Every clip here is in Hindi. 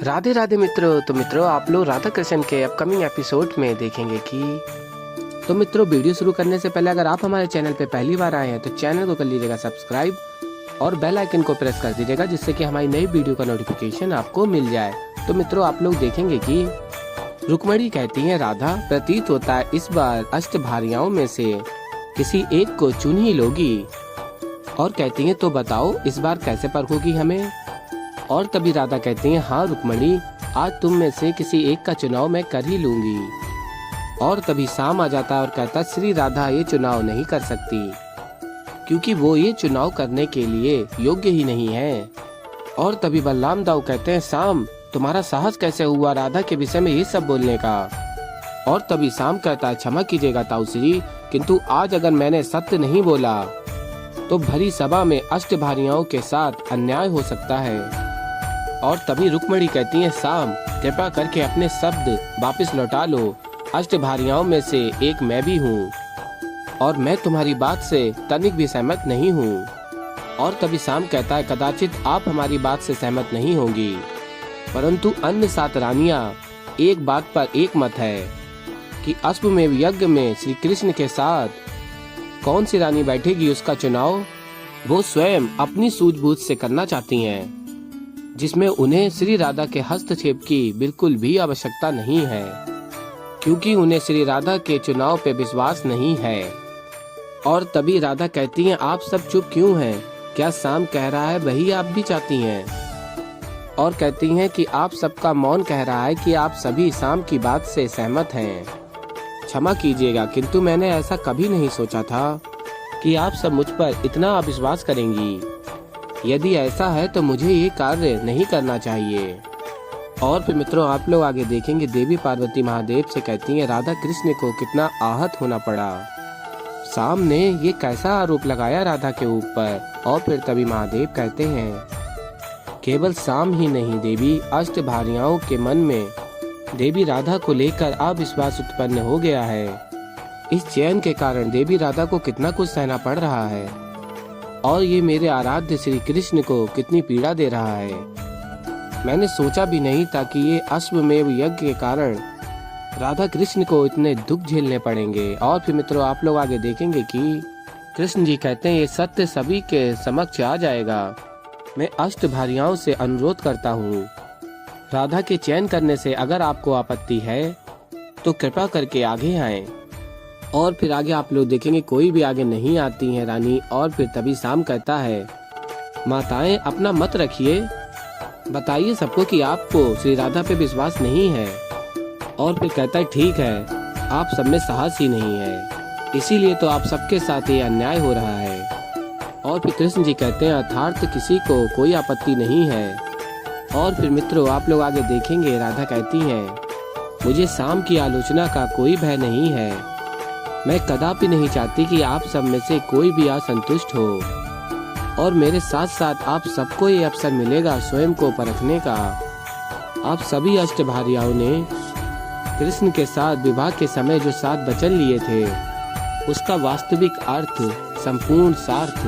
राधे राधे मित्रों। तो मित्रों आप लोग राधा कृष्ण के अपकमिंग एपिसोड में देखेंगे कि मित्रों वीडियो शुरू करने से पहले अगर आप हमारे चैनल पे पहली बार आए हैं तो चैनल को कर लीजिएगा सब्सक्राइब और बेल आइकन को प्रेस कर दीजिएगा, जिससे कि हमारी नई वीडियो का नोटिफिकेशन आपको मिल जाए। तो मित्रों आप लोग देखेंगे कि रुक्मणी कहती है, राधा प्रतीत होता है इस बार अष्टभार्याओं में से किसी एक को चुन ही लोगी। और कहती है तो बताओ इस बार कैसे परखोगी हमें। और तभी राधा कहती है, हाँ रुक्मणी, आज तुम में से किसी एक का चुनाव मैं कर ही लूंगी। और तभी शाम आ जाता है और कहता, श्री राधा ये चुनाव नहीं कर सकती क्योंकि वो ये चुनाव करने के लिए योग्य ही नहीं है। और तभी बलराम दाऊ कहते हैं, शाम तुम्हारा साहस कैसे हुआ राधा के विषय में ये सब बोलने का। और तभी शाम कहता है, क्षमा कीजिएगा ताऊ श्री, किंतु आज अगर मैंने सत्य नहीं बोला तो भरी सभा में अष्टभार्याओं के साथ अन्याय हो सकता है। और तभी रुक्मणी कहती है, शाम कृपा करके अपने शब्द वापस लौटा लो, अष्टभार्याओं में से एक मैं भी हूँ और मैं तुम्हारी बात से तनिक भी सहमत नहीं हूँ। और तभी शाम कहता है, कदाचित आप हमारी बात से सहमत नहीं होंगी, परंतु अन्य 7 रानियां एक बात पर एक मत है कि अश्वमेध यज्ञ में श्री कृष्ण के साथ कौन सी रानी बैठेगी उसका चुनाव वो स्वयं अपनी सूझबूझ से करना चाहती हैं, जिसमें उन्हें श्री राधा के हस्तक्षेप की बिल्कुल भी आवश्यकता नहीं है, क्योंकि उन्हें श्री राधा के चुनाव पे विश्वास नहीं है। और तभी राधा कहती हैं, आप सब चुप क्यों हैं? क्या शाम कह रहा है वही आप भी चाहती हैं? और कहती हैं कि आप सबका मौन कह रहा है कि आप सभी शाम की बात से सहमत हैं। क्षमा कीजिएगा, किंतु मैंने ऐसा कभी नहीं सोचा था कि आप सब मुझ पर इतना अविश्वास करेंगी। यदि ऐसा है तो मुझे ये कार्य नहीं करना चाहिए। और फिर मित्रों आप लोग आगे देखेंगे, देवी पार्वती महादेव से कहती हैं, राधा कृष्ण को कितना आहत होना पड़ा। शाम ने ये कैसा आरोप लगाया राधा के ऊपर। और फिर तभी महादेव कहते हैं, केवल शाम ही नहीं देवी, अष्टभार्याओं के मन में देवी राधा को लेकर अविश्वास उत्पन्न हो गया है। इस चयन के कारण देवी राधा को कितना कुछ सहना पड़ रहा है और ये मेरे आराध्य श्री कृष्ण को कितनी पीड़ा दे रहा है। मैंने सोचा भी नहीं था कि ये अश्वमेध यज्ञ के कारण राधा कृष्ण को इतने दुख झेलने पड़ेंगे। और फिर मित्रों आप लोग आगे देखेंगे कि कृष्ण जी कहते हैं, ये सत्य सभी के समक्ष आ जाएगा। मैं अष्टभार्याओं से अनुरोध करता हूँ, राधा के चयन करने से अगर आपको आपत्ति है तो कृपा करके आगे आएं। और फिर आगे आप लोग देखेंगे कोई भी आगे नहीं आती है रानी। और फिर तभी शाम कहता है, माताएं अपना मत रखिए, बताइए सबको कि आपको श्री राधा पे विश्वास नहीं है। और फिर कहता है, ठीक है, आप सब में साहस ही नहीं है, इसीलिए तो आप सबके साथ ये अन्याय हो रहा है। और फिर कृष्ण जी कहते हैं, अर्थात किसी को कोई आपत्ति नहीं है। और फिर मित्रों आप लोग आगे देखेंगे, राधा कहती हैं, मुझे शाम की आलोचना का कोई भय नहीं है। मैं कदापि नहीं चाहती कि आप सब में से कोई भी असंतुष्ट हो और मेरे साथ साथ आप सबको ये अवसर मिलेगा स्वयं को परखने का। आप सभी अष्टभार्याओं ने कृष्ण के साथ विवाह के समय जो 7 वचन लिए थे उसका वास्तविक अर्थ, संपूर्ण सार्थ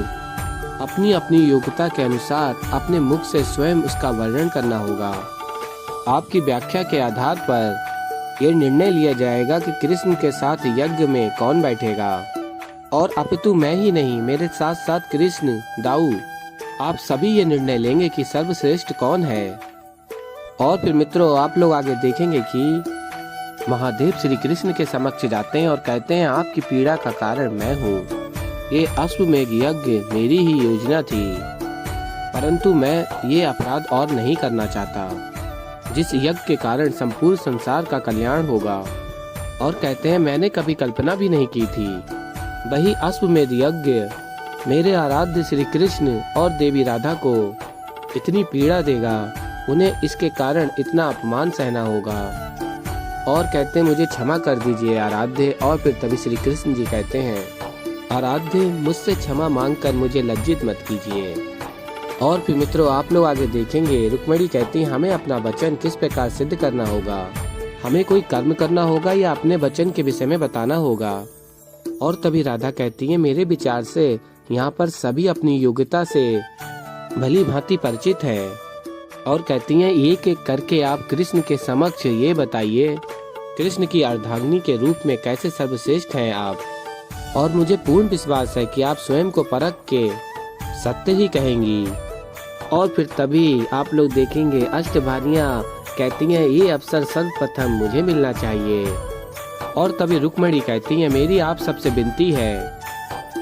अपनी अपनी योग्यता के अनुसार अपने मुख से स्वयं उसका वर्णन करना होगा। आपकी व्याख्या के आधार पर यह निर्णय लिया जाएगा कि कृष्ण के साथ यज्ञ में कौन बैठेगा। और अपितु मैं ही नहीं, मेरे साथ साथ कृष्ण, दाऊ, आप सभी ये निर्णय लेंगे कि सर्वश्रेष्ठ कौन है। और फिर मित्रों आप लोग आगे देखेंगे कि महादेव श्री कृष्ण के समक्ष जाते हैं और कहते हैं, आपकी पीड़ा का कारण मैं हूँ। ये अश्वमेध यज्ञ मेरी ही योजना थी, परंतु मैं ये अपराध और नहीं करना चाहता जिस यज्ञ के कारण संपूर्ण संसार का कल्याण होगा। और कहते हैं, मैंने कभी कल्पना भी नहीं की थी वही अश्वमेध यज्ञ मेरे आराध्य श्री कृष्ण और देवी राधा को इतनी पीड़ा देगा, उन्हें इसके कारण इतना अपमान सहना होगा। और कहते हैं, मुझे क्षमा कर दीजिए आराध्य। और फिर तभी श्री कृष्ण जी कहते हैं, आराध्य मुझसे क्षमा मांगकर मुझे लज्जित मत कीजिए। और फिर मित्रों आप लोग आगे देखेंगे, रुक्मणी कहती हैं, हमें अपना वचन किस प्रकार सिद्ध करना होगा, हमें कोई कर्म करना होगा या अपने वचन के विषय में बताना होगा। और तभी राधा कहती है, मेरे विचार से यहाँ पर सभी अपनी योग्यता से भली भांति परिचित है और कहती हैं एक एक करके आप कृष्ण के समक्ष ये बताइए, कृष्ण की अर्धांगिनी के रूप में कैसे सर्वश्रेष्ठ हैं आप। और मुझे पूर्ण विश्वास है कि आप स्वयं को परख के सत्य ही कहेंगी। और फिर तभी आप लोग देखेंगे अष्टभार्या कहती हैं ये अवसर सर्वप्रथम मुझे मिलना चाहिए। और तभी रुक्मिणी कहती है मेरी आप सबसे विनती है,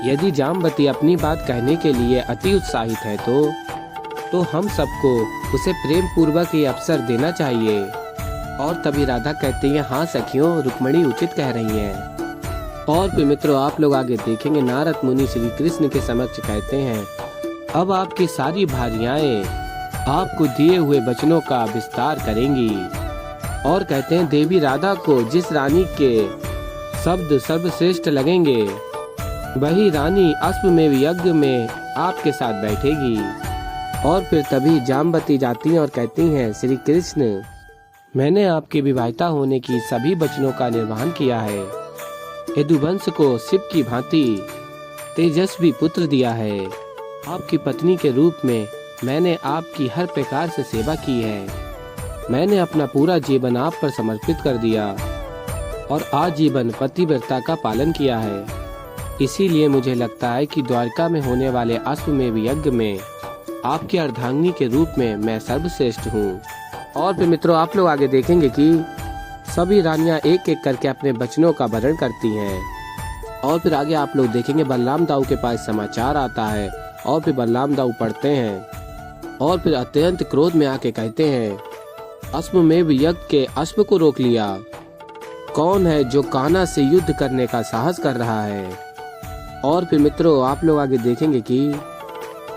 यदि जाम्बती अपनी बात कहने के लिए अति उत्साहित है तो हम सबको उसे प्रेम पूर्वक ये अवसर देना चाहिए। और तभी राधा कहती है हाँ सखियों, रुक्मिणी उचित कह रही हैं। और फिर मित्रों आप लोग आगे देखेंगे नारद मुनि श्री कृष्ण के समक्ष कहते हैं अब आपकी सारी भार्याएं आपको दिए हुए वचनों का विस्तार करेंगी। और कहते हैं देवी राधा को जिस रानी के शब्द सर्वश्रेष्ठ लगेंगे वही रानी अश्वमेध यज्ञ में आपके साथ बैठेगी। और फिर तभी जाम्बती जाती हैं और कहती हैं श्री कृष्ण, मैंने आपके विवाहिता होने की सभी वचनों का निर्वहन किया है। यदुवंश को शिव की भांति तेजस्वी पुत्र दिया है। आपकी पत्नी के रूप में मैंने आपकी हर प्रकार से सेवा की है। मैंने अपना पूरा जीवन आप पर समर्पित कर दिया और आजीवन पतिव्रता का पालन किया है। इसीलिए मुझे लगता है कि द्वारका में होने वाले अश्वमेध यज्ञ में आपकी अर्धांगिनी के रूप में मैं सर्वश्रेष्ठ हूँ। और फिर मित्रों आप लोग आगे देखेंगे कि सभी रानियां एक एक करके अपने वचनों का वर्णन करती हैं। और फिर आगे आप लोग देखेंगे बलराम दाऊ के पास समाचार आता है और फिर बलराम दाऊ पढ़ते हैं और फिर अत्यंत क्रोध में आके कहते हैं अश्वमेध यज्ञ के अश्व को रोक लिया। कौन है जो कान्हा से युद्ध करने का साहस कर रहा है। और फिर मित्रों आप लोग आगे देखेंगे कि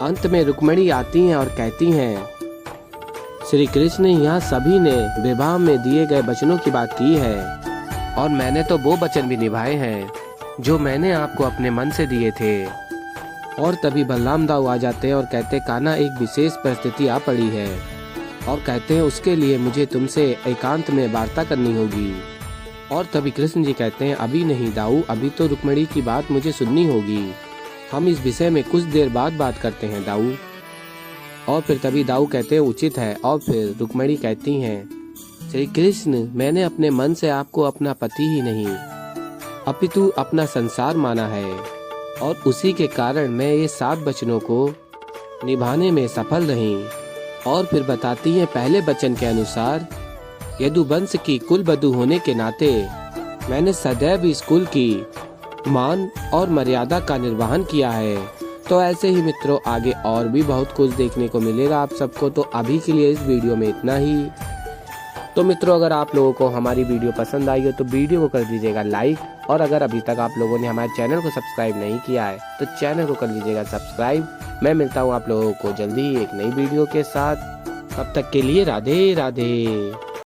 अंत में रुक्मिणी आती हैं और कहती हैं श्री कृष्ण यहाँ सभी ने विवाह में दिए गए वचनों की बात की है और मैंने तो वो वचन भी निभाए हैं जो मैंने आपको अपने मन से दिए थे। और तभी बलराम दाऊ आ जाते हैं और कहते कान्हा एक विशेष परिस्थिति आ पड़ी है और कहते हैं उसके लिए मुझे तुमसे एकांत में वार्ता करनी होगी। और तभी कृष्ण जी कहते हैं अभी नहीं दाऊ, अभी तो रुक्मिणी की बात मुझे सुननी होगी। हम इस विषय में कुछ देर बाद बात करते हैं दाऊ। और फिर तभी दाऊ कहते हैं उचित है। और फिर रुक्मिणी कहती हैं श्री कृष्ण, मैंने अपने मन से आपको अपना पति ही नहीं अपितु अपना संसार माना है और उसी के कारण मैं ये 7 वचनों को निभाने में सफल रही। और फिर बताती हैं पहले वचन के अनुसार यदुवंश की कुलवधू होने के नाते मैंने सदैव इस कुल की मान और मर्यादा का निर्वहन किया है। तो ऐसे ही मित्रों आगे और भी बहुत कुछ देखने को मिलेगा आप सबको। तो अभी के लिए इस वीडियो में इतना ही। तो मित्रों अगर आप लोगों को हमारी वीडियो पसंद आई हो तो वीडियो को कर दीजिएगा लाइक, और अगर अभी तक आप लोगों ने हमारे चैनल को सब्सक्राइब नहीं किया है तो चैनल को कर लीजिएगा सब्सक्राइब। मैं मिलता हूँ आप लोगों को जल्दी ही एक नई वीडियो के साथ। तब तक के लिए राधे राधे।